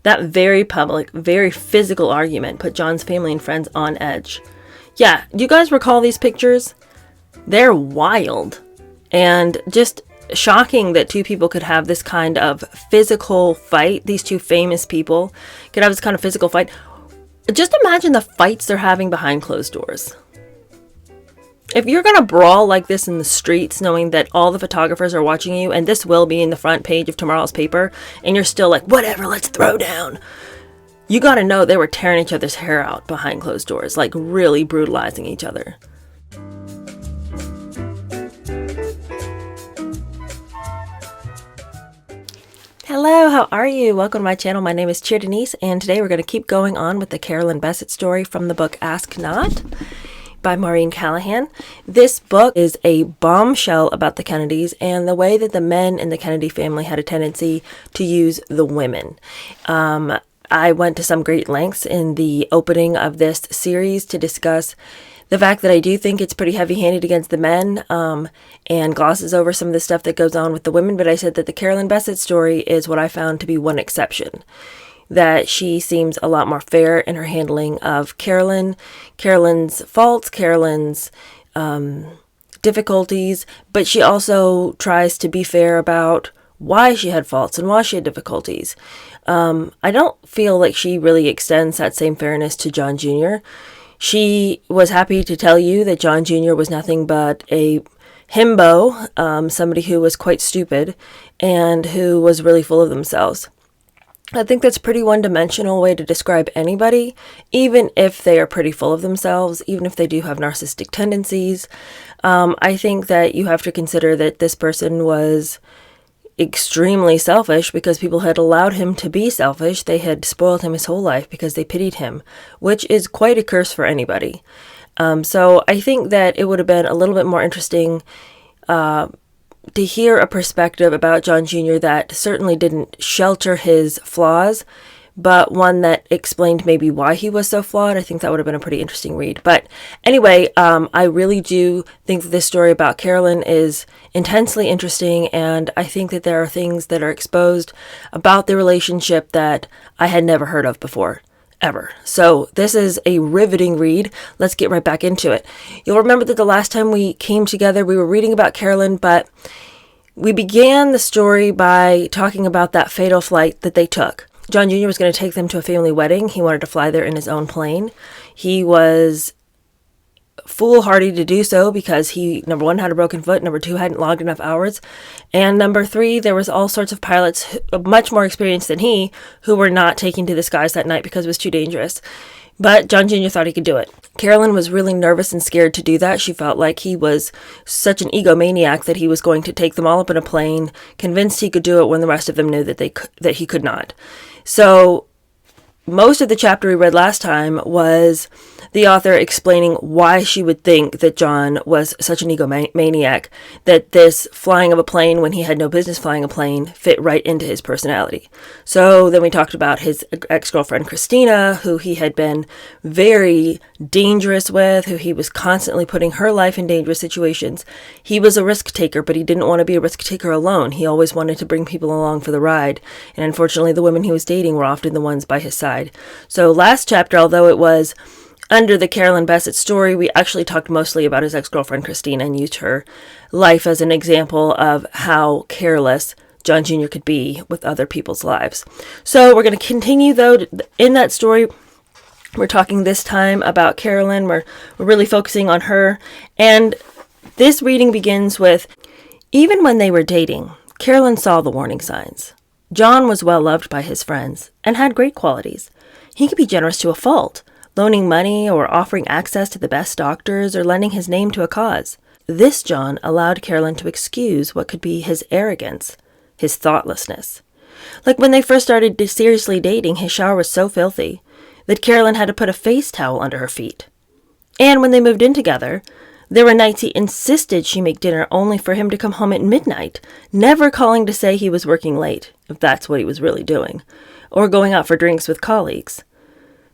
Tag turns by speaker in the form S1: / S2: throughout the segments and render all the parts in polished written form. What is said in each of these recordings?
S1: That very public, very physical argument put John's family and friends on edge. Yeah, do you guys recall these pictures? They're wild. And just shocking that two people could have this kind of physical fight. These two famous people could have this kind of physical fight. Just imagine the fights they're having behind closed doors. If you're going to brawl like this in the streets, knowing that all the photographers are watching you, and this will be in the front page of tomorrow's paper, and you're still like, whatever, let's throw down. You got to know they were tearing each other's hair out behind closed doors, like really brutalizing each other. Hello, how are you? Welcome to my channel. My name is Cheer Denise, and today we're going to keep going on with the Carolyn Bessette story from the book Ask Not by Maureen Callahan. This book is a bombshell about the Kennedys and the way that the men in the Kennedy family had a tendency to use the women. I went to some great lengths in the opening of this series to discuss the fact that I do think it's pretty heavy-handed against the men and glosses over some of the stuff that goes on with the women, but I said that the Carolyn Bessette story is what I found to be one exception. That she seems a lot more fair in her handling of Carolyn's faults, Carolyn's difficulties, but she also tries to be fair about why she had faults and why she had difficulties. I don't feel like she really extends that same fairness to John Jr. She was happy to tell you that John Jr. was nothing but a himbo, somebody who was quite stupid and who was really full of themselves. I think that's a pretty one-dimensional way to describe anybody, even if they are pretty full of themselves, even if they do have narcissistic tendencies. I think that you have to consider that this person was extremely selfish because people had allowed him to be selfish. They had spoiled him his whole life because they pitied him, which is quite a curse for anybody. So I think that it would have been a little bit more interesting to hear a perspective about John Jr. that certainly didn't shelter his flaws, but one that explained maybe why he was so flawed. I think that would have been a pretty interesting read. But anyway, I really do think that this story about Carolyn is intensely interesting, and I think that there are things that are exposed about the relationship that I had never heard of before, ever. So this is a riveting read. Let's get right back into it. You'll remember that the last time we came together, we were reading about Carolyn, but we began the story by talking about that fatal flight that they took. John Jr. was going to take them to a family wedding. He wanted to fly there in his own plane. He was foolhardy to do so because he, number one, had a broken foot, number two, hadn't logged enough hours, and number three, there was all sorts of pilots much more experienced than he who were not taking to the skies that night because it was too dangerous. But John Jr. thought he could do it. Carolyn was really nervous and scared to do that. She felt like he was such an egomaniac that he was going to take them all up in a plane, convinced he could do it when the rest of them knew that he could not. So most of the chapter we read last time was the author explaining why she would think that John was such an egomaniac, that this flying of a plane when he had no business flying a plane fit right into his personality. So then we talked about his ex-girlfriend Christina, who he had been very dangerous with, who he was constantly putting her life in dangerous situations. He was a risk taker, but he didn't want to be a risk taker alone. He always wanted to bring people along for the ride. And unfortunately, the women he was dating were often the ones by his side. So last chapter, although it was under the Carolyn Bessette story, we actually talked mostly about his ex-girlfriend Christina and used her life as an example of how careless John Jr. could be with other people's lives. So we're going to continue, though, in that story. We're talking this time about Carolyn. We're really focusing on her. And this reading begins with, even when they were dating, Carolyn saw the warning signs. John was well loved by his friends and had great qualities. He could be generous to a fault, loaning money or offering access to the best doctors or lending his name to a cause. This John allowed Carolyn to excuse what could be his arrogance, his thoughtlessness. Like when they first started seriously dating, his shower was so filthy that Carolyn had to put a face towel under her feet. And when they moved in together, there were nights he insisted she make dinner only for him to come home at midnight, never calling to say he was working late, if that's what he was really doing, or going out for drinks with colleagues.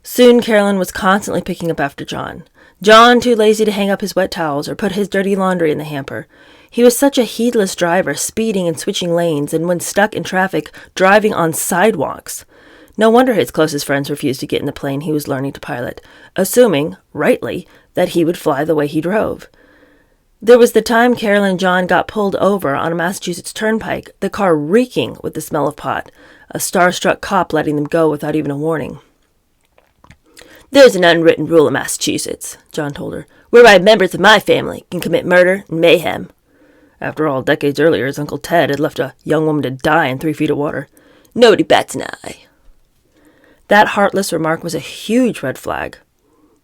S1: Soon Carolyn was constantly picking up after John. John, too lazy to hang up his wet towels or put his dirty laundry in the hamper. He was such a heedless driver, speeding and switching lanes, and when stuck in traffic, driving on sidewalks. No wonder his closest friends refused to get in the plane he was learning to pilot, assuming, rightly, that he would fly the way he drove. There was the time Carolyn and John got pulled over on a Massachusetts turnpike, the car reeking with the smell of pot, a starstruck cop letting them go without even a warning. "There's an unwritten rule in Massachusetts," John told her, "whereby members of my family can commit murder and mayhem." After all, decades earlier, his Uncle Ted had left a young woman to die in 3 feet of water. "Nobody bats an eye." That heartless remark was a huge red flag.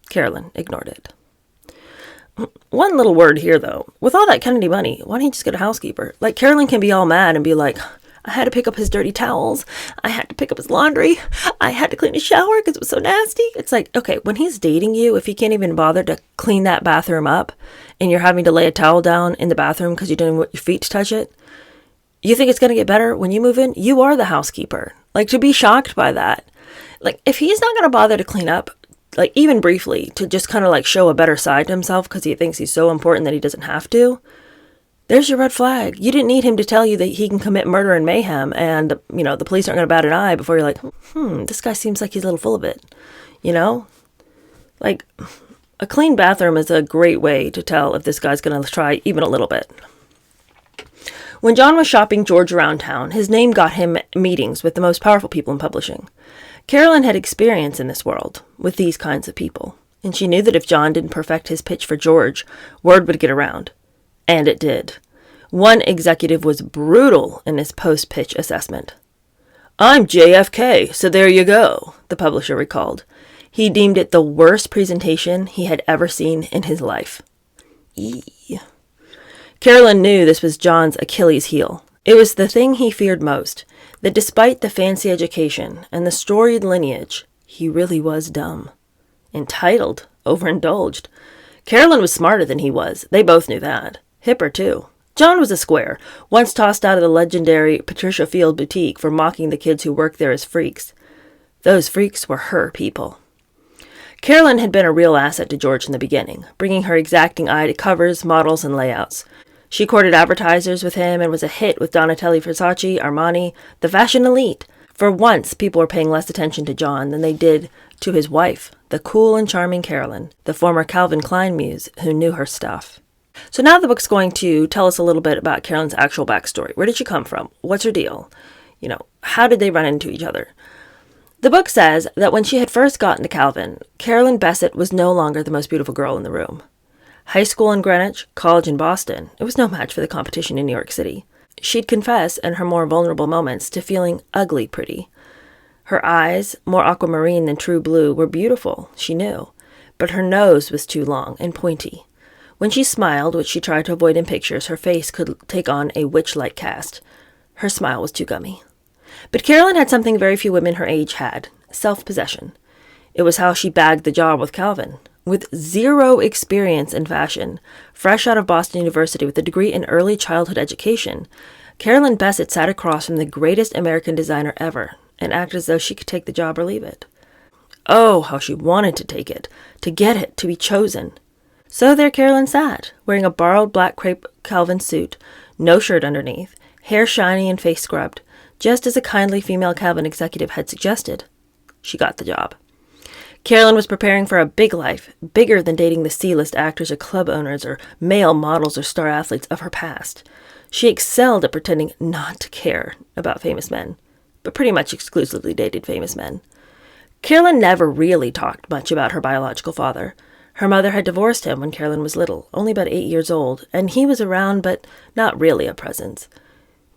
S1: Carolyn ignored it. One little word here, though. With all that Kennedy money, why don't you just get a housekeeper? Like, Carolyn can be all mad and be like, "I had to pick up his dirty towels. I had to pick up his laundry. I had to clean his shower because it was so nasty." It's like, okay, when he's dating you, if he can't even bother to clean that bathroom up and you're having to lay a towel down in the bathroom because you didn't want your feet to touch it, you think it's going to get better when you move in? You are the housekeeper. Like, to be shocked by that. Like, if he's not going to bother to clean up, like, even briefly, to just kind of like show a better side to himself because he thinks he's so important that he doesn't have to, there's your red flag. You didn't need him to tell you that he can commit murder and mayhem and, the police aren't going to bat an eye before you're like, this guy seems like he's a little full of it, Like, a clean bathroom is a great way to tell if this guy's going to try even a little bit. When John was shopping George around town, his name got him meetings with the most powerful people in publishing. Carolyn had experience in this world with these kinds of people, and she knew that if John didn't perfect his pitch for George, word would get around. And it did. One executive was brutal in his post-pitch assessment. "I'm JFK, so there you go," the publisher recalled. He deemed it the worst presentation he had ever seen in his life. Eee. Carolyn knew this was John's Achilles heel. It was the thing he feared most, that despite the fancy education and the storied lineage, he really was dumb. Entitled, overindulged. Carolyn was smarter than he was. They both knew that. Hipper, too. John was a square, once tossed out of the legendary Patricia Field boutique for mocking the kids who worked there as freaks. Those freaks were her people. Carolyn had been a real asset to George in the beginning, bringing her exacting eye to covers, models, and layouts. She courted advertisers with him and was a hit with Donatelli, Versace, Armani, the fashion elite. For once, people were paying less attention to John than they did to his wife, the cool and charming Carolyn, the former Calvin Klein muse who knew her stuff. So now the book's going to tell us a little bit about Carolyn's actual backstory. Where did she come from? What's her deal? How did they run into each other? The book says that when she had first gotten to Calvin, Carolyn Bessette was no longer the most beautiful girl in the room. High school in Greenwich, college in Boston, it was no match for the competition in New York City. She'd confess, in her more vulnerable moments, to feeling ugly pretty. Her eyes, more aquamarine than true blue, were beautiful, she knew, but her nose was too long and pointy. When she smiled, which she tried to avoid in pictures, her face could take on a witch-like cast. Her smile was too gummy. But Carolyn had something very few women her age had, self-possession. It was how she bagged the job with Calvin. With zero experience in fashion, fresh out of Boston University with a degree in early childhood education, Carolyn Bessette sat across from the greatest American designer ever and acted as though she could take the job or leave it. Oh, how she wanted to take it, to get it, to be chosen. So there Carolyn sat, wearing a borrowed black crepe Calvin suit, no shirt underneath, hair shiny and face scrubbed, just as a kindly female Calvin executive had suggested. She got the job. Carolyn was preparing for a big life, bigger than dating the C-list actors or club owners or male models or star athletes of her past. She excelled at pretending not to care about famous men, but pretty much exclusively dated famous men. Carolyn never really talked much about her biological father. Her mother had divorced him when Carolyn was little, only about 8 years old, and he was around but not really a presence.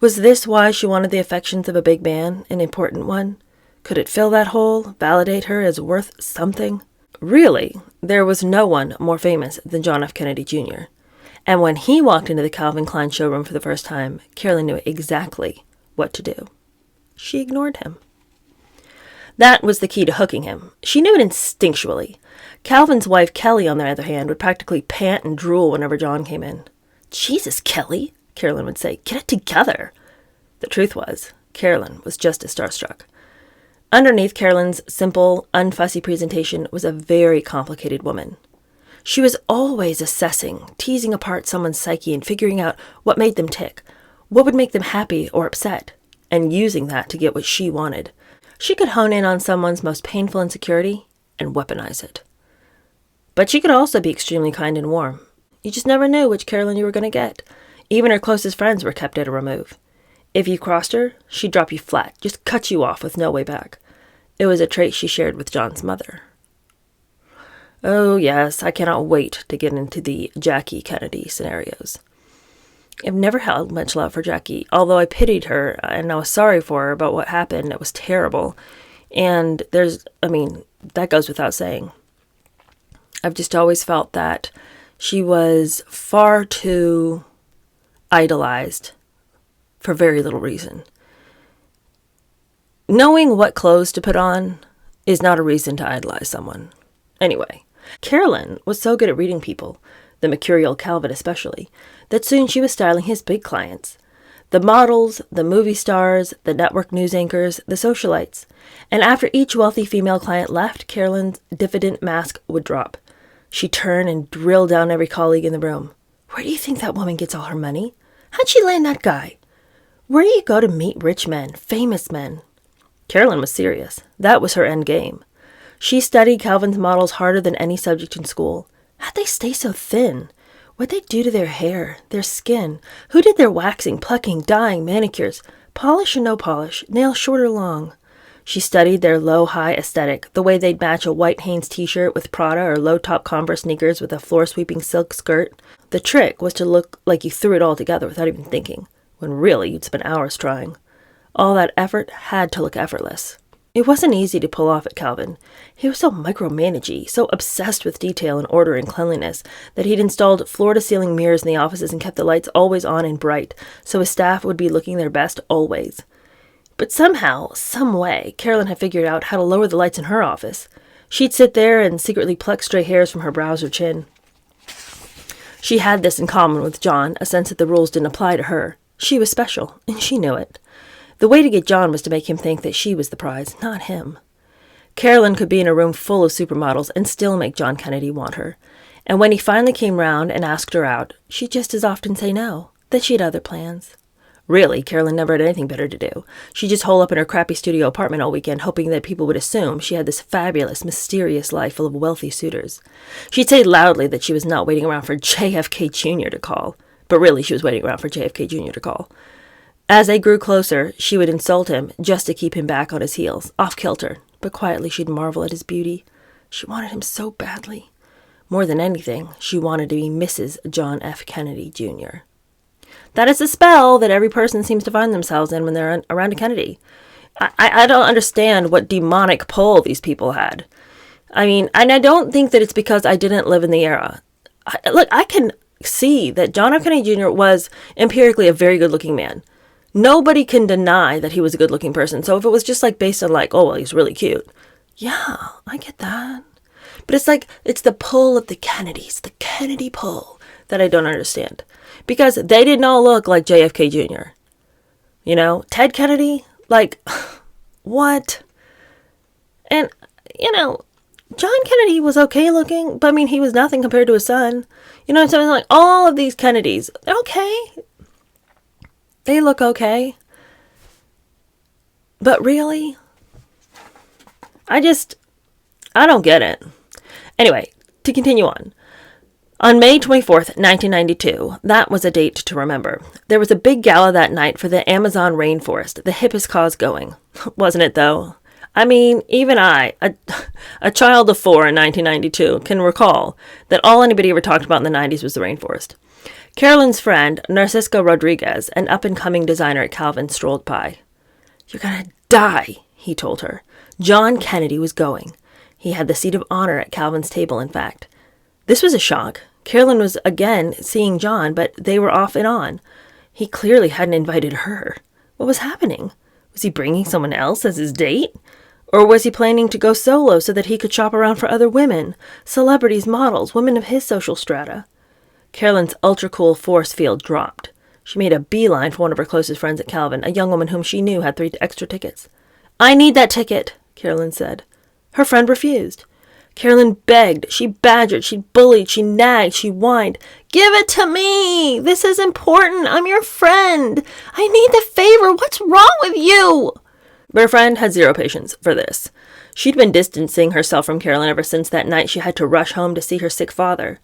S1: Was this why she wanted the affections of a big man, an important one? Could it fill that hole, validate her as worth something? Really, there was no one more famous than John F. Kennedy Jr. And when he walked into the Calvin Klein showroom for the first time, Carolyn knew exactly what to do. She ignored him. That was the key to hooking him. She knew it instinctually. Calvin's wife, Kelly, on the other hand, would practically pant and drool whenever John came in. "Jesus, Kelly," Carolyn would say, "get it together." The truth was, Carolyn was just as starstruck. Underneath Carolyn's simple, unfussy presentation was a very complicated woman. She was always assessing, teasing apart someone's psyche and figuring out what made them tick, what would make them happy or upset, and using that to get what she wanted. She could hone in on someone's most painful insecurity and weaponize it. But she could also be extremely kind and warm. You just never knew which Carolyn you were going to get. Even her closest friends were kept at a remove. If you crossed her, she'd drop you flat, just cut you off with no way back. It was a trait she shared with John's mother. Oh yes, I cannot wait to get into the Jackie Kennedy scenarios. I've never held much love for Jackie, although I pitied her and I was sorry for her about what happened. It was terrible. And that goes without saying. I've just always felt that she was far too idolized for very little reason. Knowing what clothes to put on is not a reason to idolize someone. Anyway, Carolyn was so good at reading people, the mercurial Calvin especially, that soon she was styling his big clients. The models, the movie stars, the network news anchors, the socialites. And after each wealthy female client left, Carolyn's diffident mask would drop. She'd turn and drill down every colleague in the room. Where do you think that woman gets all her money? How'd she land that guy? Where do you go to meet rich men, famous men? Carolyn was serious. That was her end game. She studied Calvin's models harder than any subject in school. How'd they stay so thin? What'd they do to their hair, their skin? Who did their waxing, plucking, dyeing, manicures? Polish or no polish? Nails short or long? She studied their low-high aesthetic, the way they'd match a white Hanes t-shirt with Prada or low-top Converse sneakers with a floor-sweeping silk skirt. The trick was to look like you threw it all together without even thinking, when really you'd spent hours trying. All that effort had to look effortless. It wasn't easy to pull off at Calvin. He was so micromanagey, so obsessed with detail and order and cleanliness, that he'd installed floor-to-ceiling mirrors in the offices and kept the lights always on and bright, so his staff would be looking their best always. But somehow, some way, Carolyn had figured out how to lower the lights in her office. She'd sit there and secretly pluck stray hairs from her brows or chin. She had this in common with John, a sense that the rules didn't apply to her. She was special, and she knew it. The way to get John was to make him think that she was the prize, not him. Carolyn could be in a room full of supermodels and still make John Kennedy want her. And when he finally came round and asked her out, she'd just as often say no, that she had other plans. Really, Carolyn never had anything better to do. She'd just hole up in her crappy studio apartment all weekend, hoping that people would assume she had this fabulous, mysterious life full of wealthy suitors. She'd say loudly that she was not waiting around for JFK Jr. to call, but really she was waiting around for JFK Jr. to call. As they grew closer, she would insult him just to keep him back on his heels, off-kilter, but quietly she'd marvel at his beauty. She wanted him so badly. More than anything, she wanted to be Mrs. John F. Kennedy, Jr. That is the spell that every person seems to find themselves in when they're around a Kennedy. I don't understand what demonic pull these people had. And I don't think that it's because I didn't live in the era. I can see that John F. Kennedy Jr. was empirically a very good-looking man. Nobody can deny that he was a good-looking person. So if it was just based on he's really cute. Yeah, I get that. But it's the pull of the Kennedys, the Kennedy pull, that I don't understand. Because they did not look like JFK Jr. Ted Kennedy, what? And, John Kennedy was okay looking, but he was nothing compared to his son. Something all of these Kennedys, they're okay. They look okay. But really? I don't get it. Anyway, to continue on. On May 24th, 1992, that was a date to remember. There was a big gala that night for the Amazon rainforest, the hippest cause going. Wasn't it, though? Even I, a child of 4 in 1992, can recall that all anybody ever talked about in the 90s was the rainforest. Carolyn's friend, Narcisca Rodriguez, an up-and-coming designer at Calvin, strolled by. "You're gonna die," he told her. John Kennedy was going. He had the seat of honor at Calvin's table, in fact. This was a shock. Carolyn was again seeing John, but they were off and on. He clearly hadn't invited her. What was happening? Was he bringing someone else as his date? Or was he planning to go solo so that he could shop around for other women, celebrities, models, women of his social strata? Carolyn's ultra-cool force field dropped. She made a beeline for one of her closest friends at Calvin, a young woman whom she knew had 3 extra tickets. "I need that ticket," Carolyn said. Her friend refused. Carolyn begged, she badgered, she bullied, she nagged, she whined. "Give it to me! This is important! I'm your friend! I need the favor! What's wrong with you?" But her friend had zero patience for this. She'd been distancing herself from Carolyn ever since that night she had to rush home to see her sick father.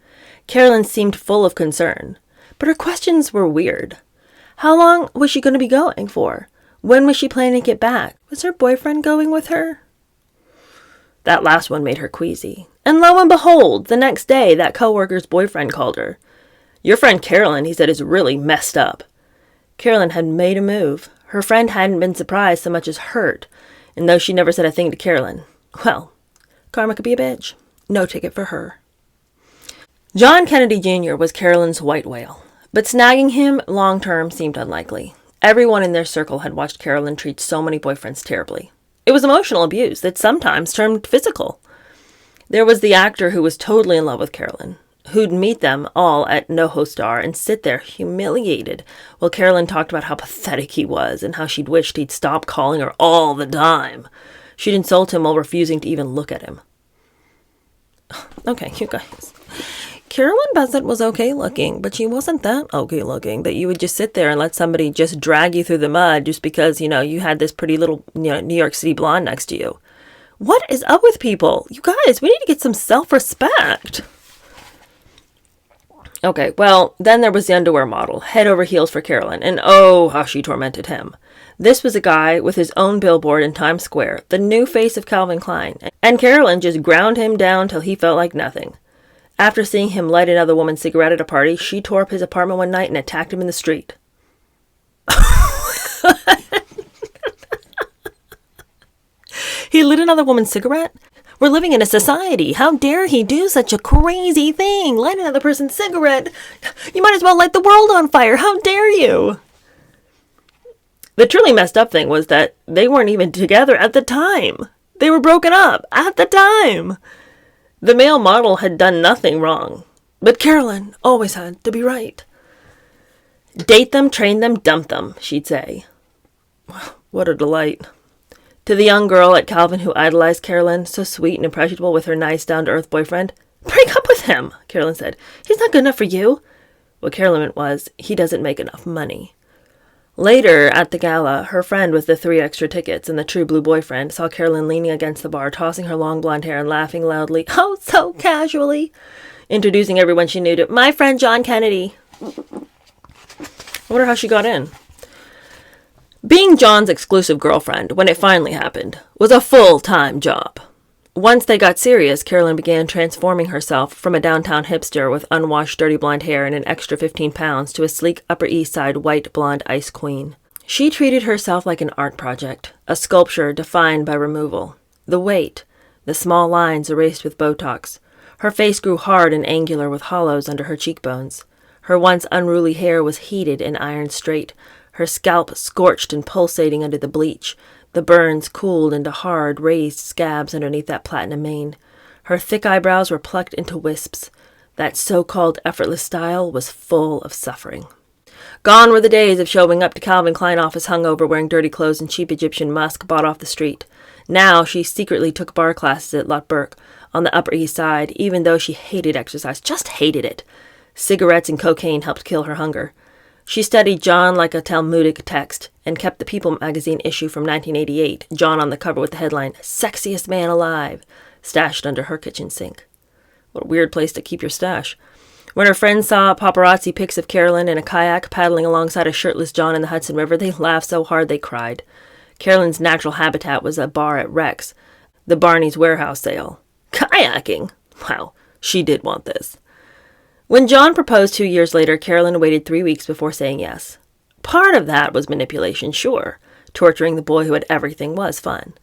S1: Carolyn seemed full of concern, but her questions were weird. How long was she going to be going for? When was she planning to get back? Was her boyfriend going with her? That last one made her queasy. And lo and behold, the next day, that coworker's boyfriend called her. Your friend Carolyn, he said, is really messed up. Carolyn had made a move. Her friend hadn't been surprised so much as hurt, and though she never said a thing to Carolyn, well, karma could be a bitch. No ticket for her. John Kennedy Jr. was Carolyn's white whale, but snagging him long-term seemed unlikely. Everyone in their circle had watched Carolyn treat so many boyfriends terribly. It was emotional abuse that sometimes turned physical. There was the actor who was totally in love with Carolyn, who'd meet them all at NoHo Star and sit there humiliated while Carolyn talked about how pathetic he was and how she'd wished he'd stop calling her all the time. She'd insult him while refusing to even look at him. Okay, you guys. Carolyn Bessette was okay looking, but she wasn't that okay looking that you would just sit there and let somebody just drag you through the mud just because, you had this pretty little, New York City blonde next to you. What is up with people? You guys, we need to get some self-respect. Okay, well, then there was the underwear model, head over heels for Carolyn, and oh, how she tormented him. This was a guy with his own billboard in Times Square, the new face of Calvin Klein, and Carolyn just ground him down till he felt like nothing. After seeing him light another woman's cigarette at a party, she tore up his apartment one night and attacked him in the street. He lit another woman's cigarette? We're living in a society. How dare he do such a crazy thing? Light another person's cigarette? You might as well light the world on fire. How dare you? The truly messed up thing was that they weren't even together at the time. They were broken up at the time. The male model had done nothing wrong, but Carolyn always had to be right. Date them, train them, dump them, she'd say. What a delight. To the young girl at Calvin who idolized Carolyn, so sweet and impressionable with her nice down-to-earth boyfriend, break up with him, Carolyn said. He's not good enough for you. What Carolyn meant was, he doesn't make enough money. Later, at the gala, her friend with the 3 extra tickets and the true blue boyfriend saw Carolyn leaning against the bar, tossing her long blonde hair and laughing loudly, oh, so casually, introducing everyone she knew to, my friend John Kennedy. I wonder how she got in. Being John's exclusive girlfriend, when it finally happened, was a full-time job. Once they got serious, Carolyn began transforming herself from a downtown hipster with unwashed dirty blonde hair and an extra 15 pounds to a sleek Upper East Side white blonde ice queen. She treated herself like an art project, a sculpture defined by removal. The weight, the small lines erased with Botox. Her face grew hard and angular with hollows under her cheekbones. Her once unruly hair was heated and ironed straight, her scalp scorched and pulsating under the bleach. The burns cooled into hard, raised scabs underneath that platinum mane. Her thick eyebrows were plucked into wisps. That so-called effortless style was full of suffering. Gone were the days of showing up to Calvin Klein office hungover wearing dirty clothes and cheap Egyptian musk bought off the street. Now she secretly took bar classes at Lot Burke on the Upper East Side, even though she hated exercise, just hated it. Cigarettes and cocaine helped kill her hunger. She studied John like a Talmudic text and kept the People magazine issue from 1988, John on the cover with the headline, Sexiest Man Alive, stashed under her kitchen sink. What a weird place to keep your stash. When her friends saw paparazzi pics of Carolyn in a kayak paddling alongside a shirtless John in the Hudson River, they laughed so hard they cried. Carolyn's natural habitat was a bar at Rex, the Barney's warehouse sale. Kayaking? Wow, she did want this. When John proposed 2 years later, Carolyn waited 3 weeks before saying yes. Part of that was manipulation, sure. Torturing the boy who had everything was fun.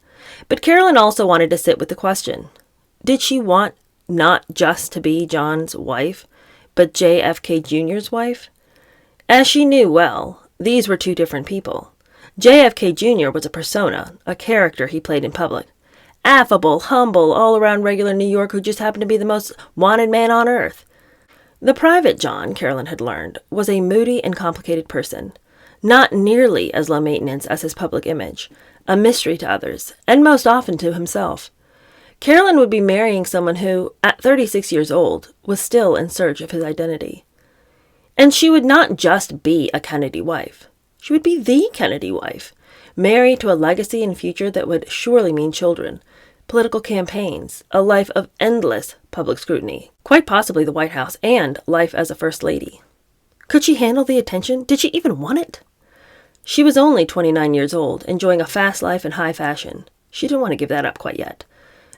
S1: But Carolyn also wanted to sit with the question. Did she want not just to be John's wife, but JFK Jr.'s wife? As she knew well, these were 2 different people. JFK Jr. was a persona, a character he played in public. Affable, humble, all-around regular New York who just happened to be the most wanted man on earth. The private John, Carolyn had learned, was a moody and complicated person, not nearly as low maintenance as his public image, a mystery to others, and most often to himself. Carolyn would be marrying someone who, at 36 years old, was still in search of his identity. And she would not just be a Kennedy wife. She would be the Kennedy wife, marry to a legacy and future that would surely mean children, political campaigns, a life of endless public scrutiny, quite possibly the White House, and life as a first lady. Could she handle the attention? Did she even want it? She was only 29 years old, enjoying a fast life in high fashion. She didn't want to give that up quite yet.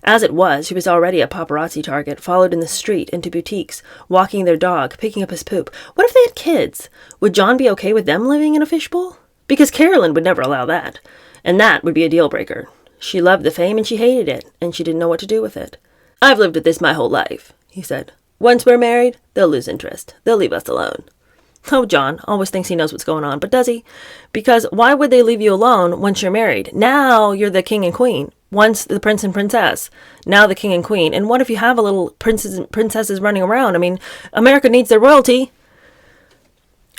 S1: As it was, she was already a paparazzi target, followed in the street, into boutiques, walking their dog, picking up his poop. What if they had kids? Would John be okay with them living in a fishbowl? Because Carolyn would never allow that, and that would be a deal breaker. She loved the fame and she hated it, and she didn't know what to do with it. "I've lived with this my whole life," he said. "Once we're married, they'll lose interest. They'll leave us alone." Oh, John always thinks he knows what's going on, but does he? Because why would they leave you alone once you're married? Now you're the king and queen. Once the prince and princess. Now the king and queen. And what if you have a little princes and princesses running around? I mean, America needs their royalty.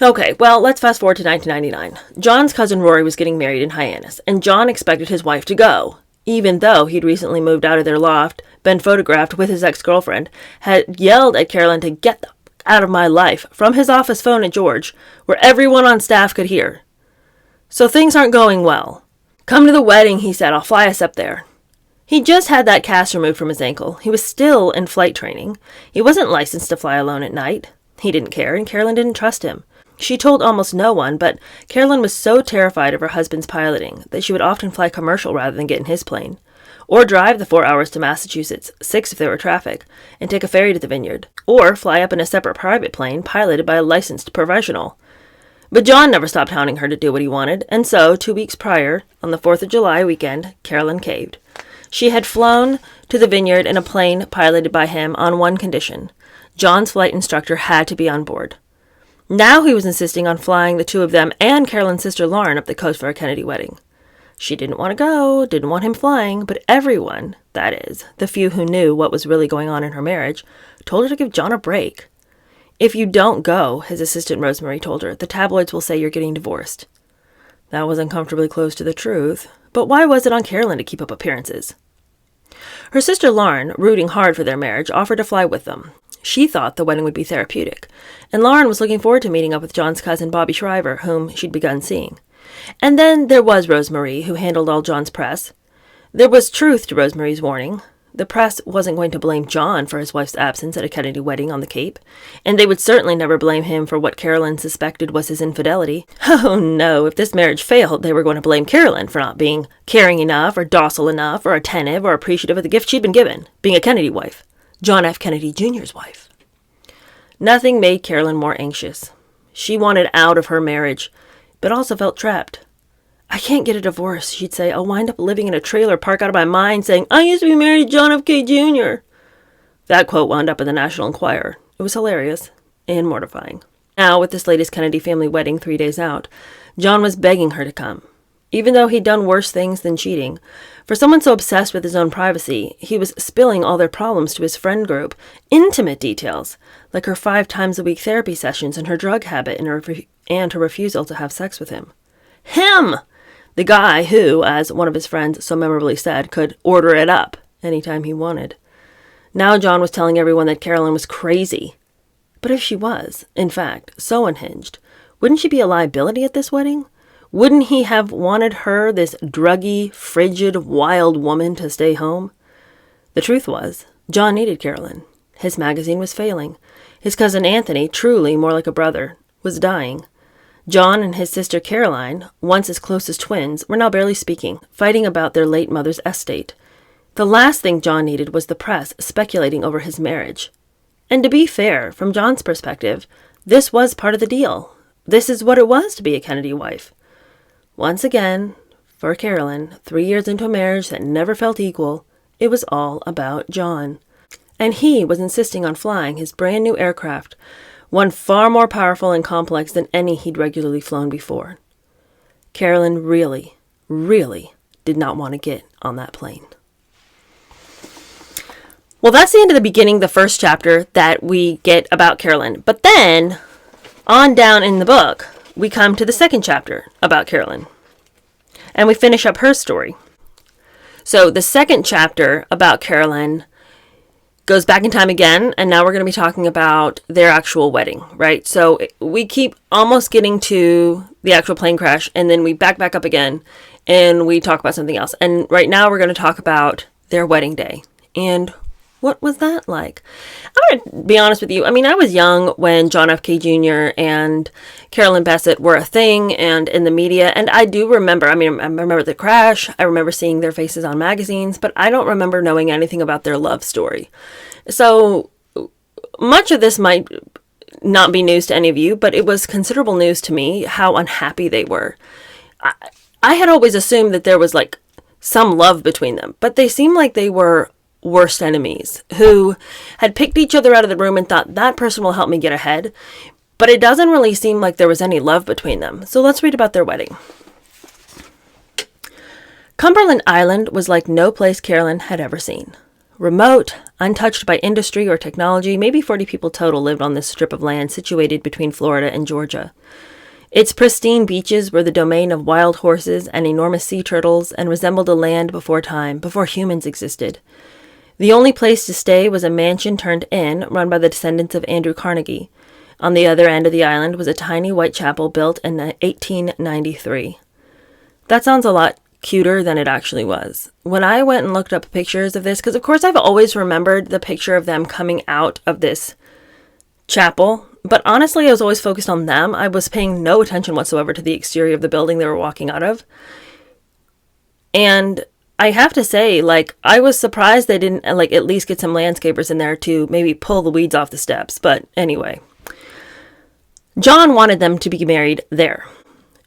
S1: Okay, well, let's fast forward to 1999. John's cousin Rory was getting married in Hyannis, and John expected his wife to go. Even though he'd recently moved out of their loft, been photographed with his ex-girlfriend, had yelled at Carolyn to get the out of my life from his office phone at George, where everyone on staff could hear. So things aren't going well. "Come to the wedding," he said. "I'll fly us up there." He just had that cast removed from his ankle. He was still in flight training. He wasn't licensed to fly alone at night. He didn't care, and Carolyn didn't trust him. She told almost no one, but Carolyn was so terrified of her husband's piloting that she would often fly commercial rather than get in his plane. Or drive the 4 hours to Massachusetts, 6 if there were traffic, and take a ferry to the Vineyard. Or fly up in a separate private plane piloted by a licensed professional. But John never stopped hounding her to do what he wanted, and so, 2 weeks prior, on the 4th of July weekend, Carolyn caved. She had flown to the Vineyard in a plane piloted by him on one condition. John's flight instructor had to be on board. Now he was insisting on flying the two of them and Carolyn's sister Lauren up the coast for a Kennedy wedding. She didn't want to go, didn't want him flying, but everyone, that is, the few who knew what was really going on in her marriage, told her to give John a break. "If you don't go," his assistant Rosemary told her, "the tabloids will say you're getting divorced." That was uncomfortably close to the truth, but why was it on Carolyn to keep up appearances? Her sister Lauren, rooting hard for their marriage, offered to fly with them. She thought the wedding would be therapeutic, and Lauren was looking forward to meeting up with John's cousin Bobby Shriver, whom she'd begun seeing. And then there was Rosemary, who handled all John's press. There was truth to Rosemary's warning. The press wasn't going to blame John for his wife's absence at a Kennedy wedding on the Cape, and they would certainly never blame him for what Carolyn suspected was his infidelity. Oh no, if this marriage failed, they were going to blame Carolyn for not being caring enough, or docile enough, or attentive, or appreciative of the gift she'd been given, being a Kennedy wife. John F. Kennedy Jr.'s wife. Nothing made Carolyn more anxious. She wanted out of her marriage, but also felt trapped. "I can't get a divorce," she'd say. "I'll wind up living in a trailer park out of my mind saying, 'I used to be married to John F. K. Jr.' That quote wound up in the National Enquirer. It was hilarious and mortifying. Now, with this latest Kennedy family wedding 3 days out, John was begging her to come. Even though he'd done worse things than cheating, for someone so obsessed with his own privacy, he was spilling all their problems to his friend group. Intimate details, like her 5 times a week therapy sessions and her drug habit and her refusal to have sex with him. Him! The guy who, as one of his friends so memorably said, could order it up anytime he wanted. Now John was telling everyone that Carolyn was crazy. But if she was, in fact, so unhinged, wouldn't she be a liability at this wedding? Wouldn't he have wanted her, this druggy, frigid, wild woman, to stay home? The truth was, John needed Carolyn. His magazine was failing. His cousin Anthony, truly more like a brother, was dying. John and his sister Caroline, once as close as twins, were now barely speaking, fighting about their late mother's estate. The last thing John needed was the press speculating over his marriage. And to be fair, from John's perspective, this was part of the deal. This is what it was to be a Kennedy wife. Once again, for Carolyn, 3 years into a marriage that never felt equal, it was all about John. And he was insisting on flying his brand new aircraft, one far more powerful and complex than any he'd regularly flown before. Carolyn really, really did not want to get on that plane. Well, that's the end of the beginning, the first chapter that we get about Carolyn. But then, on down in the book, we come to the second chapter about Carolyn. And we finish up her story. So the second chapter about Carolyn goes back in time again, and now we're going to be talking about their actual wedding, right? So we keep almost getting to the actual plane crash, and then we back up again, and we talk about something else. And right now we're going to talk about their wedding day. And what was that like? I'm going to be honest with you. I mean, I was young when John F. K. Jr. and Carolyn Bessette were a thing and in the media. And I do remember, I remember the crash. I remember seeing their faces on magazines, but I don't remember knowing anything about their love story. So much of this might not be news to any of you, but it was considerable news to me how unhappy they were. I had always assumed that there was like some love between them, but they seemed like they were worst enemies who had picked each other out of the room and thought that person will help me get ahead. But it doesn't really seem like there was any love between them. So let's read about their wedding. Cumberland Island was like no place Carolyn had ever seen. Remote, untouched by industry or technology, maybe 40 people total lived on this strip of land situated between Florida and Georgia. Its pristine beaches were the domain of wild horses and enormous sea turtles and resembled a land before time, before humans existed. The only place to stay was a mansion turned inn run by the descendants of Andrew Carnegie. On the other end of the island was a tiny white chapel built in 1893. That sounds a lot cuter than it actually was. When I went and looked up pictures of this, because of course I've always remembered the picture of them coming out of this chapel, but honestly I was always focused on them. I was paying no attention whatsoever to the exterior of the building they were walking out of. And I have to say, like, I was surprised they didn't, like, at least get some landscapers in there to maybe pull the weeds off the steps. But anyway, John wanted them to be married there.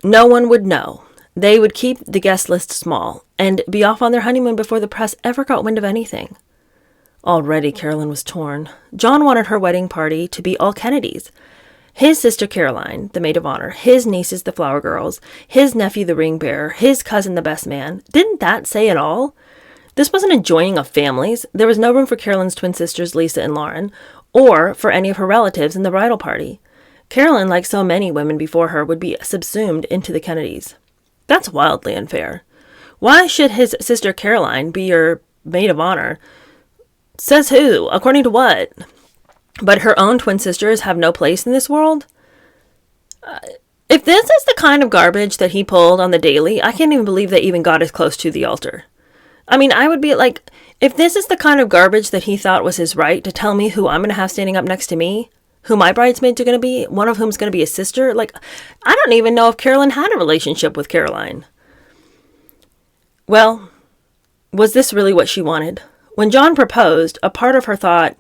S1: No one would know. They would keep the guest list small and be off on their honeymoon before the press ever got wind of anything. Already Carolyn was torn. John wanted her wedding party to be all Kennedys. His sister Caroline, the maid of honor, his nieces, the flower girls, his nephew, the ring bearer, his cousin, the best man. Didn't that say it all? This wasn't a joining of families. There was no room for Carolyn's twin sisters, Lisa and Lauren, or for any of her relatives in the bridal party. Carolyn, like so many women before her, would be subsumed into the Kennedys. That's wildly unfair. Why should his sister Caroline be your maid of honor? Says who? According to what? But her own twin sisters have no place in this world? If this is the kind of garbage that he pulled on the daily, I can't even believe they even got as close to the altar. I mean, I would be like, if this is the kind of garbage that he thought was his right to tell me who I'm going to have standing up next to me, who my bridesmaids are going to be, one of whom's going to be a sister, like, I don't even know if Carolyn had a relationship with Caroline. Well, was this really what she wanted? When John proposed, a part of her thought,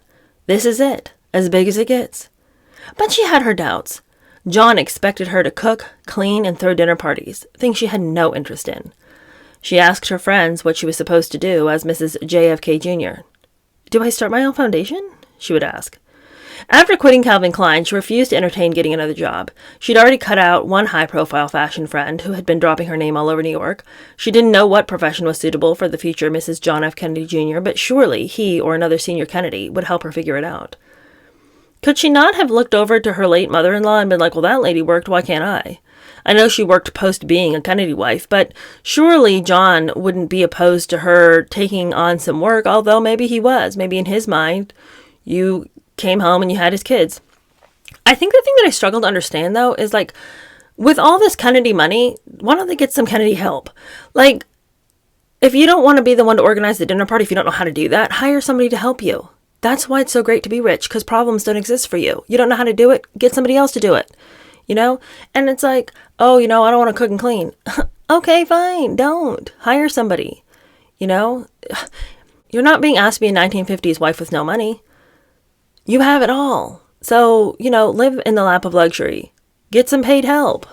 S1: this is it. As big as it gets. But she had her doubts. John expected her to cook, clean, and throw dinner parties, things she had no interest in. She asked her friends what she was supposed to do as Mrs. JFK Jr. Do I start my own foundation? She would ask. After quitting Calvin Klein, she refused to entertain getting another job. She'd already cut out one high-profile fashion friend who had been dropping her name all over New York. She didn't know what profession was suitable for the future Mrs. John F. Kennedy Jr., but surely he or another senior Kennedy would help her figure it out. Could she not have looked over to her late mother-in-law and been like, well, that lady worked, why can't I? I know she worked post being a Kennedy wife, but surely John wouldn't be opposed to her taking on some work, although maybe he was. Maybe in his mind, you came home and you had his kids. I think the thing that I struggle to understand, though, is like, with all this Kennedy money, why don't they get some Kennedy help? Like, if you don't want to be the one to organize the dinner party, if you don't know how to do that, hire somebody to help you. That's why it's so great to be rich, because problems don't exist for you. You don't know how to do it, get somebody else to do it, you know? And it's like, oh, I don't want to cook and clean. Okay, fine, don't. Hire somebody, you know? You're not being asked to be a 1950s wife with no money. You have it all. So, live in the lap of luxury. Get some paid help.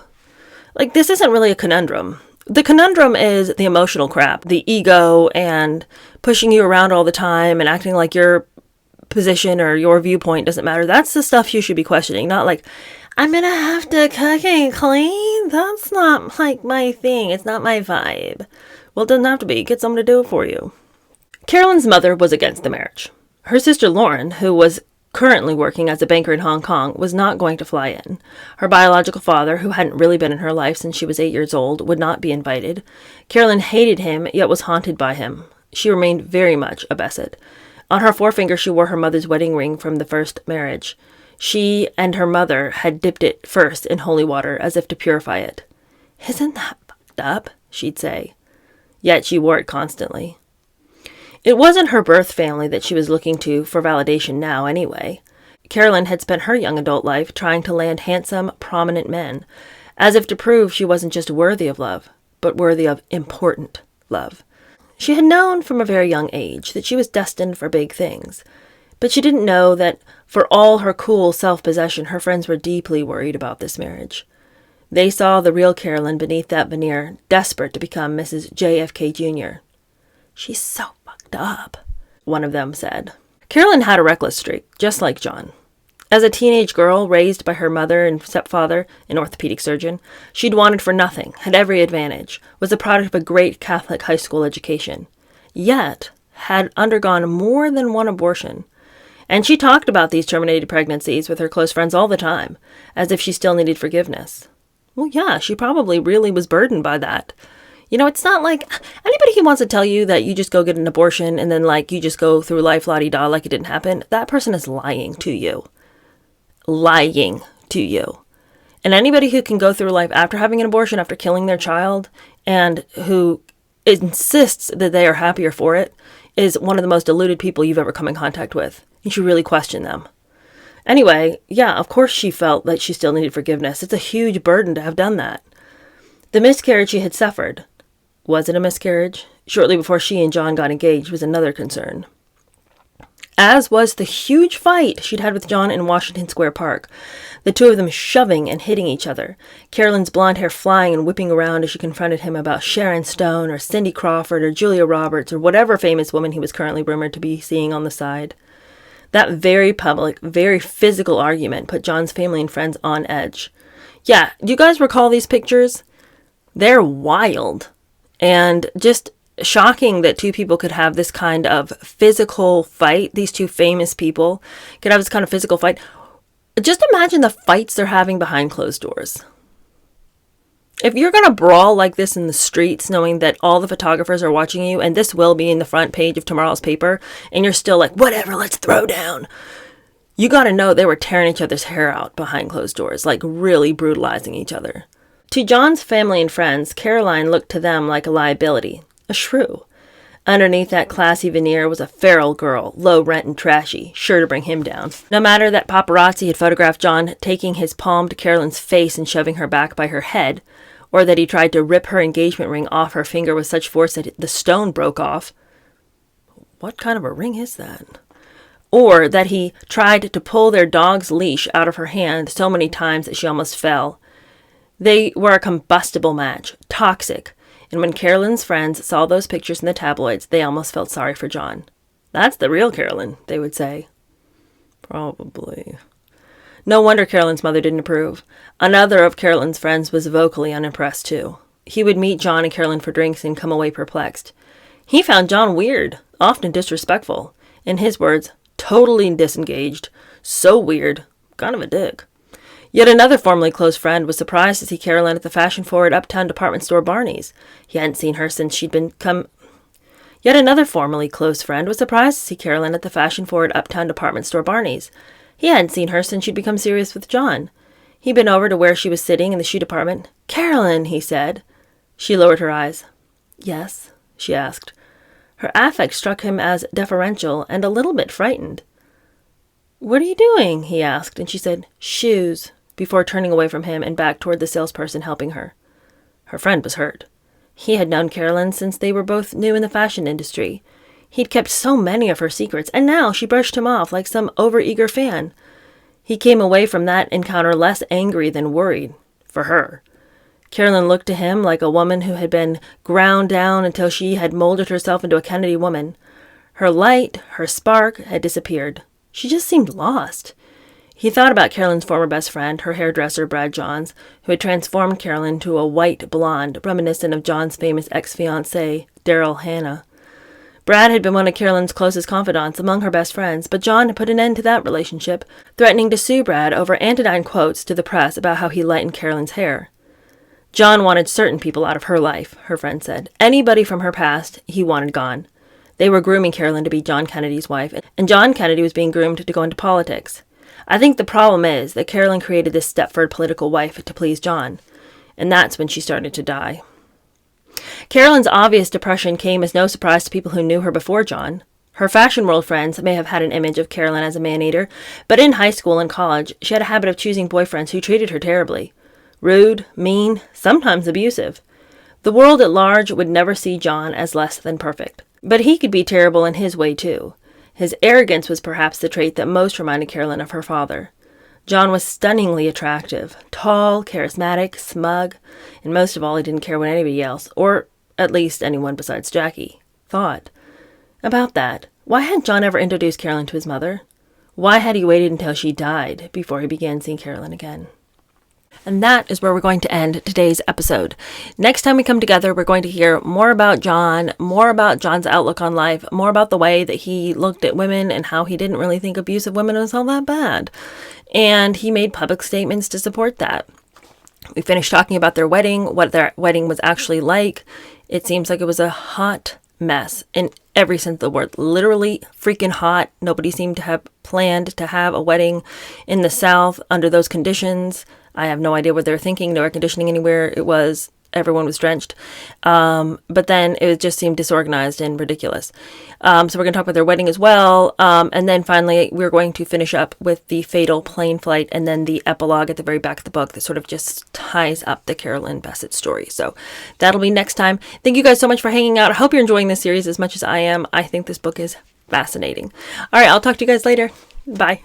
S1: Like, this isn't really a conundrum. The conundrum is the emotional crap, the ego and pushing you around all the time and acting like your position or your viewpoint doesn't matter. That's the stuff you should be questioning, not like, I'm gonna have to cook and clean. That's not like my thing. It's not my vibe. Well, it doesn't have to be. Get someone to do it for you. Carolyn's mother was against the marriage. Her sister Lauren, who was currently working as a banker in Hong Kong, was not going to fly in. Her biological father, who hadn't really been in her life since she was 8 years old, would not be invited. Carolyn hated him, yet was haunted by him. She remained very much a Bessette. On her forefinger, she wore her mother's wedding ring from the first marriage. She and her mother had dipped it first in holy water, as if to purify it. "Isn't that fucked up?" she'd say. Yet she wore it constantly. It wasn't her birth family that she was looking to for validation now, anyway. Carolyn had spent her young adult life trying to land handsome, prominent men, as if to prove she wasn't just worthy of love, but worthy of important love. She had known from a very young age that she was destined for big things, but she didn't know that for all her cool self-possession, her friends were deeply worried about this marriage. They saw the real Carolyn beneath that veneer, desperate to become Mrs. JFK Jr. "She's so fucked up," one of them said. Carolyn had a reckless streak, just like John. As a teenage girl, raised by her mother and stepfather, an orthopedic surgeon, she'd wanted for nothing, had every advantage, was the product of a great Catholic high school education, yet had undergone more than one abortion. And she talked about these terminated pregnancies with her close friends all the time, as if she still needed forgiveness. Well, yeah, she probably really was burdened by that. You know, it's not like anybody who wants to tell you that you just go get an abortion and then, like, you just go through life la-di-da like it didn't happen. That person is lying to you. Lying to you. And anybody who can go through life after having an abortion, after killing their child, and who insists that they are happier for it, is one of the most deluded people you've ever come in contact with. You should really question them. Anyway, yeah, of course she felt that she still needed forgiveness. It's a huge burden to have done that. The miscarriage she had suffered. Was it a miscarriage? Shortly before she and John got engaged was another concern. As was the huge fight she'd had with John in Washington Square Park, the two of them shoving and hitting each other, Carolyn's blonde hair flying and whipping around as she confronted him about Sharon Stone or Cindy Crawford or Julia Roberts or whatever famous woman he was currently rumored to be seeing on the side. That very public, very physical argument put John's family and friends on edge. Yeah, do you guys recall these pictures? They're wild. And just shocking that two people could have this kind of physical fight. These two famous people could have this kind of physical fight. Just imagine the fights they're having behind closed doors. If you're going to brawl like this in the streets, knowing that all the photographers are watching you, and this will be in the front page of tomorrow's paper, and you're still like, whatever, let's throw down. You got to know they were tearing each other's hair out behind closed doors, like really brutalizing each other. To John's family and friends, Caroline looked to them like a liability, a shrew. Underneath that classy veneer was a feral girl, low rent and trashy, sure to bring him down. No matter that paparazzi had photographed John taking his palm to Carolyn's face and shoving her back by her head, or that he tried to rip her engagement ring off her finger with such force that the stone broke off. What kind of a ring is that? Or that he tried to pull their dog's leash out of her hand so many times that she almost fell. They were a combustible match, toxic, and when Carolyn's friends saw those pictures in the tabloids, they almost felt sorry for John. That's the real Carolyn, they would say. Probably. No wonder Carolyn's mother didn't approve. Another of Carolyn's friends was vocally unimpressed, too. He would meet John and Carolyn for drinks and come away perplexed. He found John weird, often disrespectful. In his words, totally disengaged, so weird, kind of a dick. Yet another formerly close friend was surprised to see Carolyn at the fashion-forward uptown department store Barney's. He hadn't seen her since she'd become... Yet another formerly close friend was surprised to see Carolyn at the fashion-forward uptown department store Barney's. He hadn't seen her since she'd become serious with John. He'd been over to where she was sitting in the shoe department. "Carolyn," he said. She lowered her eyes. "Yes?" she asked. Her affect struck him as deferential and a little bit frightened. "What are you doing?" he asked, and she said, "Shoes," before turning away from him and back toward the salesperson helping her. Her friend was hurt. He had known Carolyn since they were both new in the fashion industry. He'd kept so many of her secrets, and now she brushed him off like some overeager fan. He came away from that encounter less angry than worried, for her. Carolyn looked to him like a woman who had been ground down until she had molded herself into a Kennedy woman. Her light, her spark, had disappeared. She just seemed lost. He thought about Carolyn's former best friend, her hairdresser, Brad Johns, who had transformed Carolyn to a white blonde, reminiscent of John's famous ex-fiancé, Daryl Hannah. Brad had been one of Carolyn's closest confidants among her best friends, but John had put an end to that relationship, threatening to sue Brad over anodyne quotes to the press about how he lightened Carolyn's hair. John wanted certain people out of her life, her friend said. Anybody from her past he wanted gone. They were grooming Carolyn to be John Kennedy's wife, and John Kennedy was being groomed to go into politics. I think the problem is that Carolyn created this Stepford political wife to please John, and that's when she started to die. Carolyn's obvious depression came as no surprise to people who knew her before John. Her fashion world friends may have had an image of Carolyn as a man-eater, but in high school and college, she had a habit of choosing boyfriends who treated her terribly. Rude, mean, sometimes abusive. The world at large would never see John as less than perfect. But he could be terrible in his way, too. His arrogance was perhaps the trait that most reminded Carolyn of her father. John was stunningly attractive, tall, charismatic, smug, and most of all, he didn't care what anybody else, or at least anyone besides Jackie, thought. About that, why hadn't John ever introduced Carolyn to his mother? Why had he waited until she died before he began seeing Carolyn again? And that is where we're going to end today's episode. Next time we come together, we're going to hear more about John, more about John's outlook on life, more about the way that he looked at women and how he didn't really think abuse of women was all that bad. And he made public statements to support that. We finished talking about their wedding, what their wedding was actually like. It seems like it was a hot mess in every sense of the word. Literally freaking hot. Nobody seemed to have planned to have a wedding in the South under those conditions. I have no idea what they were thinking. No air conditioning anywhere. Everyone was drenched. But then it just seemed disorganized and ridiculous. So we're going to talk about their wedding as well. And then finally, we're going to finish up with the fatal plane flight and then the epilogue at the very back of the book that sort of just ties up the Carolyn Bessette story. So that'll be next time. Thank you guys so much for hanging out. I hope you're enjoying this series as much as I am. I think this book is fascinating. All right, I'll talk to you guys later. Bye.